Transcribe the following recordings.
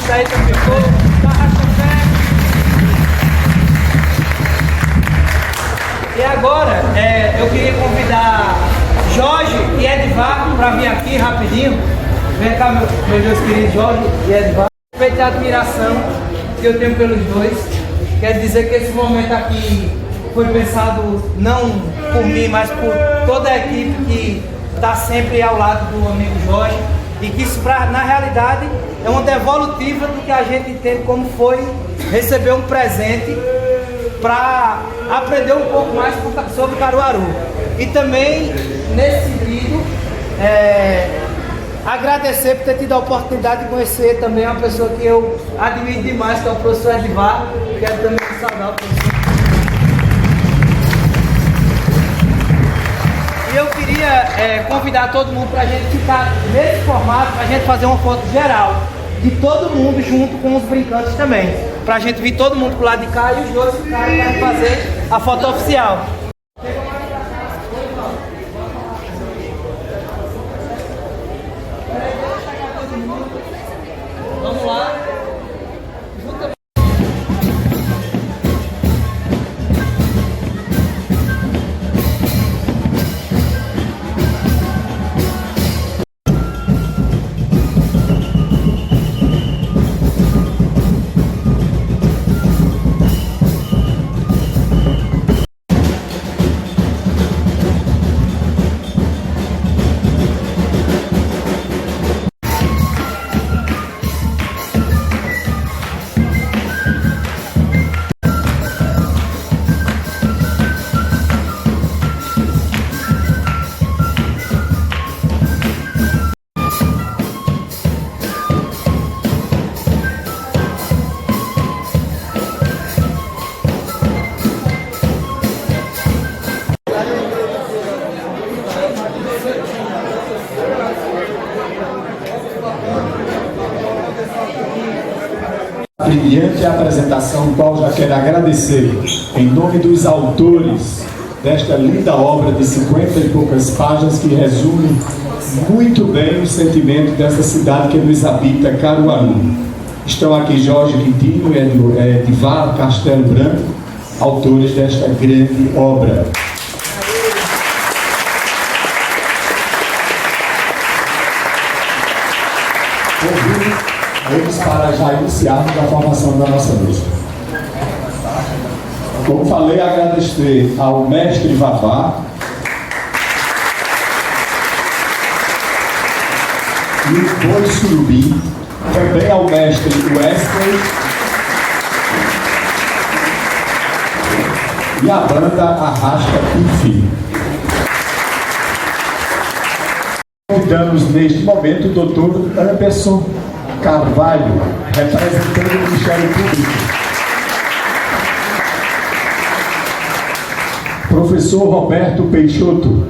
Saída ficou, Arrasta-Pé. E agora, eu queria convidar Jorge e Edvar para vir aqui rapidinho. Vem cá, meus dois queridos Jorge e Edvar. Respeito a admiração que eu tenho pelos dois. Quero dizer que esse momento aqui foi pensado não por mim, mas por toda a equipe que está sempre ao lado do amigo Jorge. E que isso, na realidade, é uma devolutiva do que a gente entende como foi receber um presente para aprender um pouco mais sobre Caruaru. E também, nesse sentido, agradecer por ter tido a oportunidade de conhecer também uma pessoa que eu admiro demais, que é o professor Edvar. Quero também saudar o professor. E eu queria convidar todo mundo para a gente ficar nesse formato, para a gente fazer uma foto geral de todo mundo junto com os brincantes também. Para a gente vir todo mundo pro lado de cá e os dois ficarem para fazer a foto oficial. Vamos lá. Brilhante apresentação, qual já quero agradecer em nome dos autores desta linda obra de 50 e poucas páginas que resume muito bem o sentimento dessa cidade que nos habita, Caruaru. Estão aqui Jorge Quintino e Edvar Castelo Branco, autores desta grande obra. Vamos para já iniciarmos a formação da nossa mesa. Como falei, agradecer ao mestre Vavá e o Boi Surubim, também ao mestre Wesley e a banda Arrasta Pife. Convidamos neste momento o Dr. Anderson Carvalho, representando o Ministério Público. Professor Roberto Peixoto.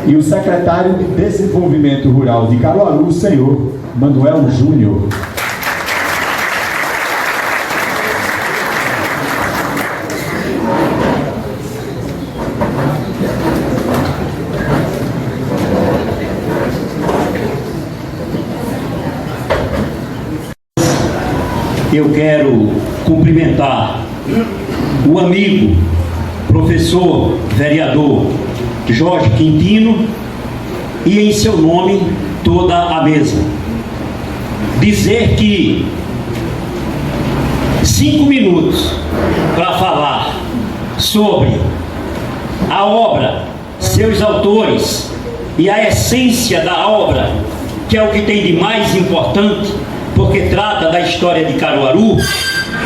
E o secretário de Desenvolvimento Rural de Caruaru, o senhor Manuel Júnior. Eu quero cumprimentar o amigo, professor, vereador Jorge Quintino e em seu nome toda a mesa. Dizer que 5 minutos para falar sobre a obra, seus autores e a essência da obra, que é o que tem de mais importante, porque trata da história de Caruaru,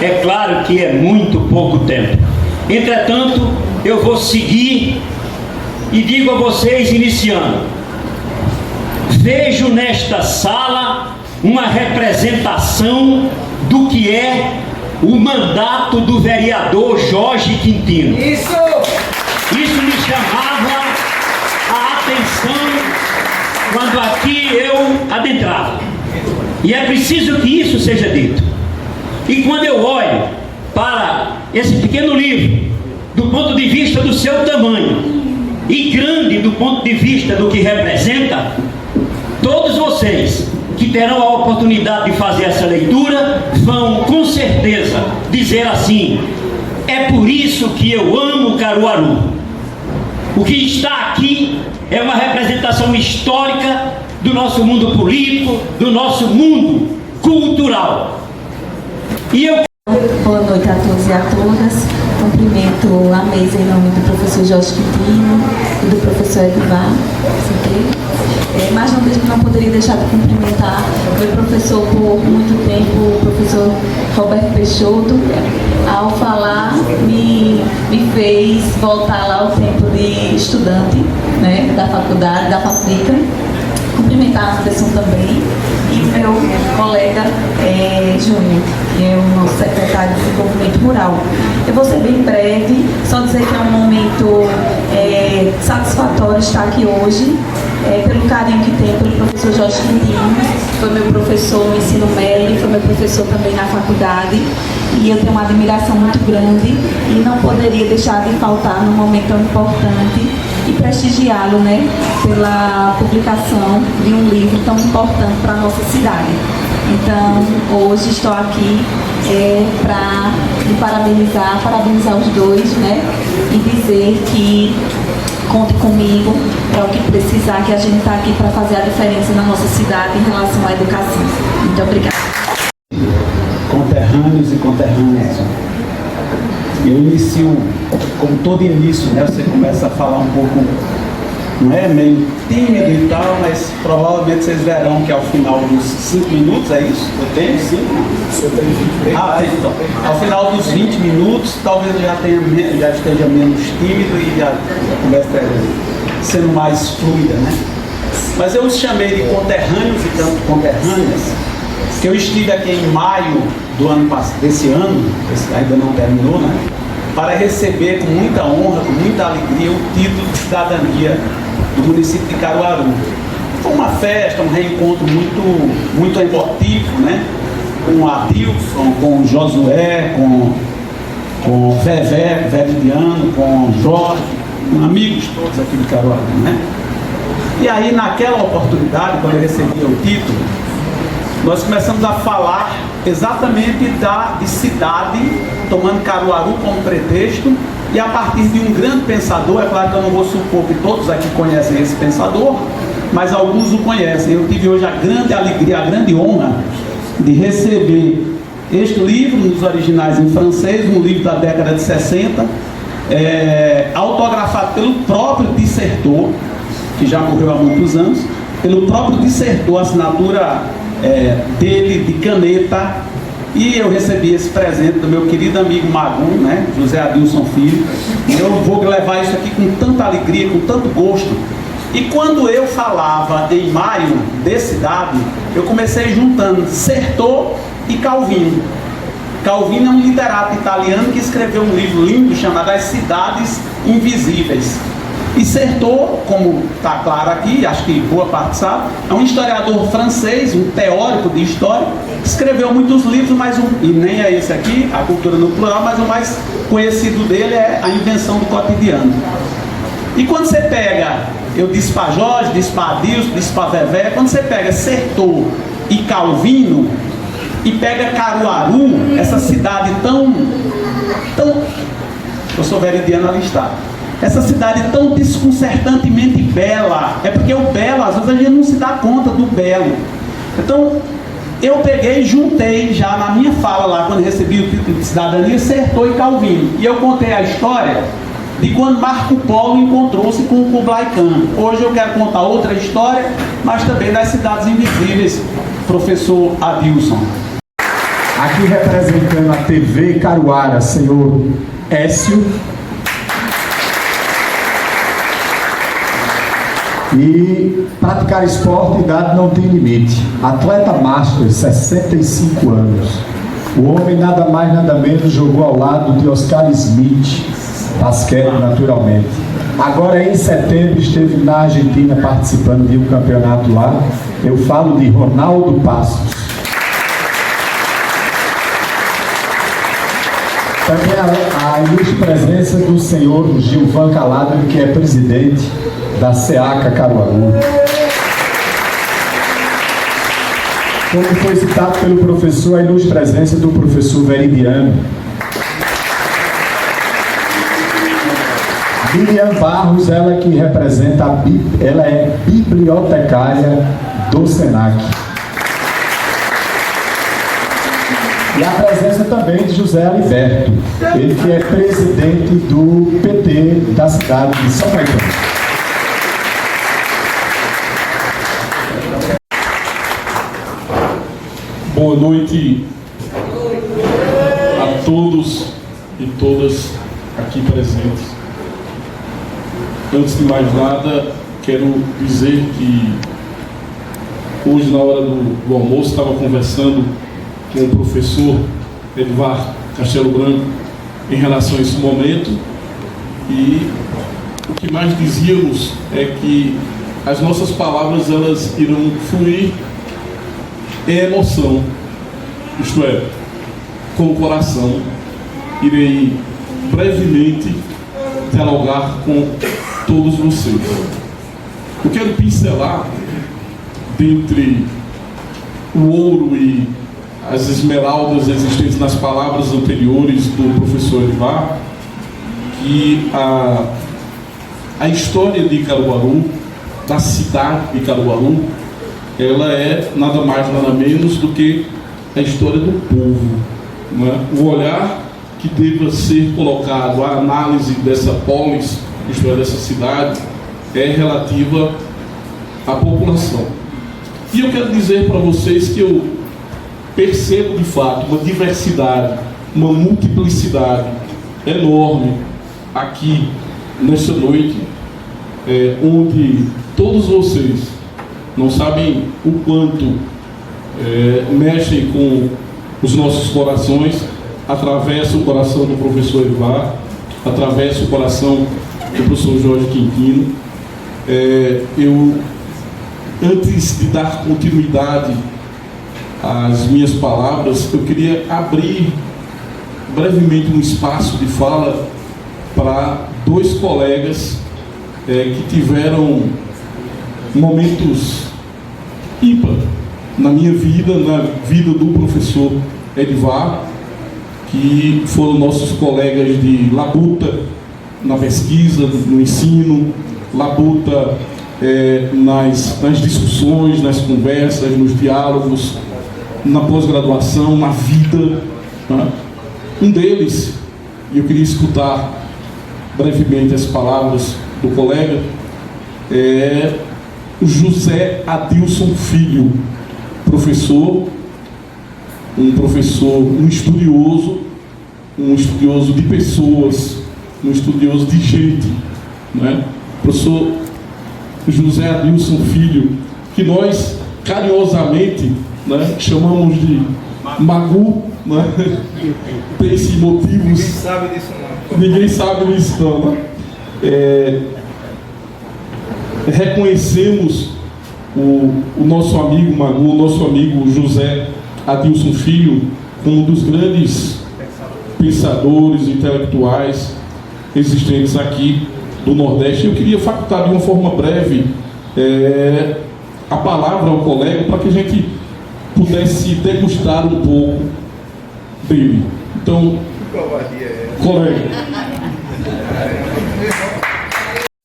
é claro que é muito pouco tempo. Entretanto, eu vou seguir e digo a vocês, iniciando, vejo nesta sala uma representação do que é o mandato do vereador Jorge Quintino. Isso me chamava a atenção quando aqui eu adentrava. E é preciso que isso seja dito. E quando eu olho para esse pequeno livro, do ponto de vista do seu tamanho, e grande do ponto de vista do que representa, todos vocês que terão a oportunidade de fazer essa leitura vão com certeza dizer assim: é por isso que eu amo Caruaru. O que está aqui é uma representação histórica do nosso mundo político, do nosso mundo cultural. E eu... Boa noite a todos e a todas. Cumprimento a mesa em nome do professor Jorge Quintino e do professor Edivar. Mas não poderia deixar de cumprimentar meu professor por muito tempo, o professor Roberto Peixoto. Ao falar, me fez voltar lá ao tempo de estudante, né, da faculdade, da FAFRICA. Cumprimentar a Anderson também e meu colega Júnior, que é o nosso secretário de Desenvolvimento Rural. Eu vou ser bem breve, só dizer que é um momento satisfatório estar aqui hoje, pelo carinho que tem pelo professor Jorge Quintino, foi meu professor no ensino médio, foi meu professor também na faculdade, e eu tenho uma admiração muito grande e não poderia deixar de faltar num momento tão importante e prestigiá-lo, né, pela publicação de um livro tão importante para a nossa cidade. Então, hoje estou aqui para lhe parabenizar os dois, né, e dizer que conte comigo para o que precisar, que a gente está aqui para fazer a diferença na nossa cidade em relação à educação. Muito obrigada. Conterrâneos e conterrâneas, eu inicio, como todo início, né, você começa a falar um pouco, não é, meio tímido e tal, mas provavelmente vocês verão que ao final dos 5 minutos, é isso? Eu tenho 5? Eu tenho 23. Então, ao final dos 20 minutos, talvez eu já esteja menos tímido e a conversa sendo mais fluida, né? Mas eu os chamei de conterrâneos e tanto conterrâneas, que eu estive aqui em maio desse ano, esse ainda não terminou, né? Para receber com muita honra, com muita alegria, o título de cidadania do município de Caruaru. Foi uma festa, um reencontro muito emotivo, né? Com a Adilson, com o Josué, com o Vevé Veridiano, com o Jorge, com amigos todos aqui de Caruaru, né? E aí, naquela oportunidade, quando eu recebia o título, nós começamos a falar exatamente de cidade, tomando Caruaru como pretexto, e a partir de um grande pensador. É claro que eu não vou supor que todos aqui conhecem esse pensador, mas alguns o conhecem. Eu tive hoje a grande alegria, a grande honra de receber este livro, nos originais em francês, um livro da década de 60, autografado pelo próprio dissertor, que já morreu há muitos anos, pelo próprio dissertor, assinatura dele de caneta. E eu recebi esse presente do meu querido amigo Magum, né, José Adilson Filho. Eu vou levar isso aqui com tanta alegria, com tanto gosto. E quando eu falava em maio de cidade, eu comecei juntando Certeau e Calvino. Calvino é um literato italiano que escreveu um livro lindo chamado As Cidades Invisíveis. E Certeau, como está claro aqui, acho que boa parte sabe, é um historiador francês, um teórico de história, que escreveu muitos livros, e nem é esse aqui, A Cultura no Plural, mas o mais conhecido dele é A Invenção do Cotidiano. E quando você pega, eu disse para Jorge, disse para Adilson, disse para Vevé, quando você pega Certeau e Calvino, e pega Caruaru, essa cidade tão eu sou veridiano ali está, essa cidade tão desconcertantemente bela, é porque o belo, às vezes a gente não se dá conta do belo. Então, eu peguei e juntei já na minha fala lá, quando recebi o título de cidadania, Certeau e Calvino. E eu contei a história de quando Marco Polo encontrou-se com o Kublai Khan. Hoje eu quero contar outra história, mas também das cidades invisíveis, professor Adilson. Aqui representando a TV Caruara, senhor Écio. E praticar esporte, idade não tem limite. Atleta master, 65 anos. O homem nada mais nada menos jogou ao lado de Oscar Smith, basquete naturalmente. Agora em setembro esteve na Argentina participando de um campeonato lá. Eu falo de Ronaldo Passos. Também a ilustre presença do senhor Gilvan Calado, que é presidente da SEACA Caruaru. como foi citado pelo professor, a ilustre presença do professor Veridiano. Miriam Barros, ela que representa, ela é bibliotecária do SENAC. E a presença também de José Aliberto, ele que é presidente do PT da cidade de São Caetano. Boa noite a todos e todas aqui presentes. Antes de mais nada, quero dizer que hoje, na hora do almoço, estava conversando com o professor Edivar Castelo Branco em relação a esse momento, e o que mais dizíamos é que as nossas palavras elas irão fluir em emoção, isto é, com o coração. Irei brevemente dialogar com todos vocês. Eu quero pincelar, dentre o ouro e as esmeraldas existentes nas palavras anteriores do professor Edivar, que a história de Caruaru, da cidade de Caruaru, ela é nada mais, nada menos do que a história do povo, não é? O olhar que deva ser colocado à análise dessa polis, isto é, dessa cidade, é relativa à população. E eu quero dizer para vocês que eu percebo de fato uma diversidade, uma multiplicidade enorme aqui nesta noite, onde todos vocês não sabem o quanto mexem com os nossos corações, atravessa o coração do professor Edivar, atravessa o coração do professor Jorge Quintino. Eu, antes de dar continuidade às minhas palavras, eu queria abrir brevemente um espaço de fala para dois colegas que tiveram momentos ímpar na minha vida, na vida do professor Edivar, que foram nossos colegas de labuta na pesquisa, no ensino, labuta nas discussões, nas conversas, nos diálogos, na pós-graduação, na vida, né? Um deles, e eu queria escutar brevemente as palavras do colega, é José Adilson Filho, professor, um estudioso de pessoas, um estudioso de gente, né? Professor José Adilson Filho, que nós carinhosamente, né, chamamos de Magu, né? Tem esses motivos. Ninguém sabe disso não. Ninguém sabe disso não, né? Reconhecemos o nosso amigo Magu, o nosso amigo José Adilson Filho, como um dos grandes pensadores intelectuais existentes aqui do Nordeste. Eu queria facultar de uma forma breve a palavra ao colega para que a gente pudesse degustar um pouco dele. Então, colega.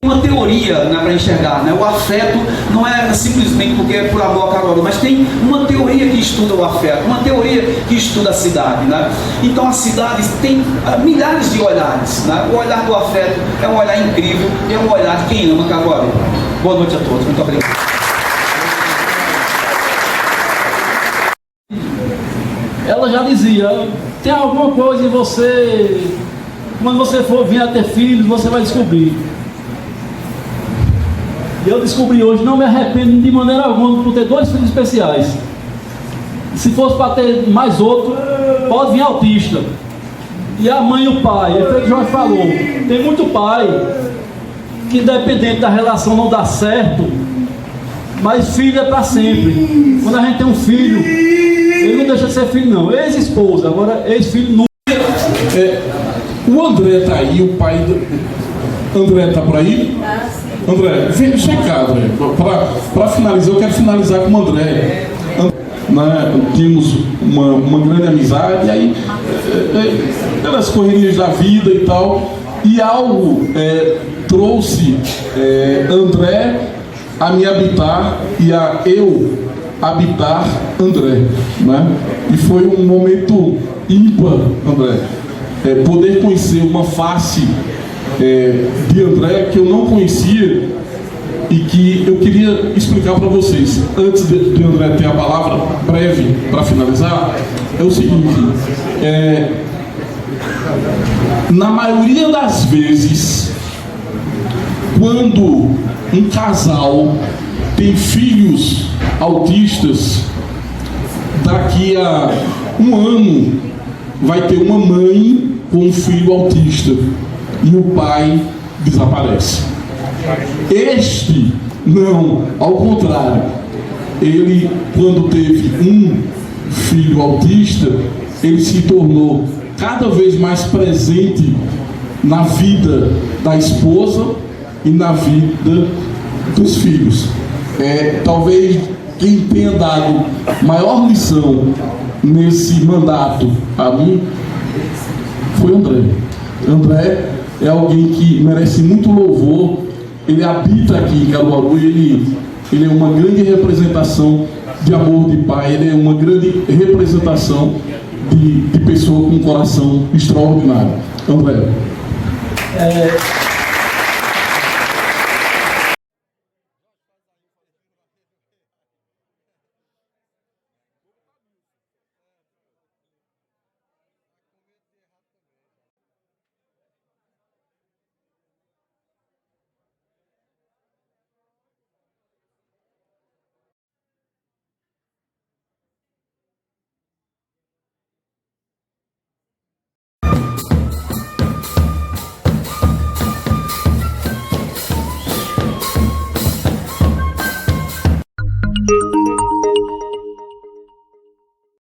Uma teoria, né, para enxergar, né? O afeto não é simplesmente porque é por amor a Caruaru, mas tem uma teoria que estuda o afeto, uma teoria que estuda a cidade, né? Então a cidade tem milhares de olhares, né? O olhar do afeto é um olhar incrível, é um olhar de quem ama Caruaru. Boa noite a todos, muito obrigado. Ela já dizia, tem alguma coisa em você, quando você for vir a ter filhos, você vai descobrir. E eu descobri hoje, não me arrependo de maneira alguma por ter 2 filhos especiais. Se fosse para ter mais outro, pode vir autista. E a mãe e o pai, é o que o Jorge falou, tem muito pai que independente da relação não dá certo, mas filho é para sempre. Quando a gente tem um filho, ele não deixa de ser filho não, ex-esposa, agora ex-filho nunca. O André tá aí, o pai do... André tá por aí? André, vem cá, André. Para finalizar, eu quero finalizar com o André. né, tínhamos uma grande amizade, e aí, pelas correrias da vida e tal, e algo trouxe André a me habitar e a eu habitar André, né? E foi um momento ímpar, André, poder conhecer uma face de André que eu não conhecia e que eu queria explicar para vocês. Antes de André ter a palavra breve para finalizar, é o seguinte: na maioria das vezes, quando um casal tem filhos autistas, daqui a um ano vai ter uma mãe com um filho autista e o pai desaparece. Este não, ao contrário, ele, quando teve um filho autista, ele se tornou cada vez mais presente na vida da esposa e na vida dos filhos. Talvez quem tenha dado maior lição nesse mandato a mim foi André. André é alguém que merece muito louvor. Ele habita aqui em Caruaru, ele é uma grande representação de amor de pai, ele é uma grande representação de pessoa com um coração extraordinário. André.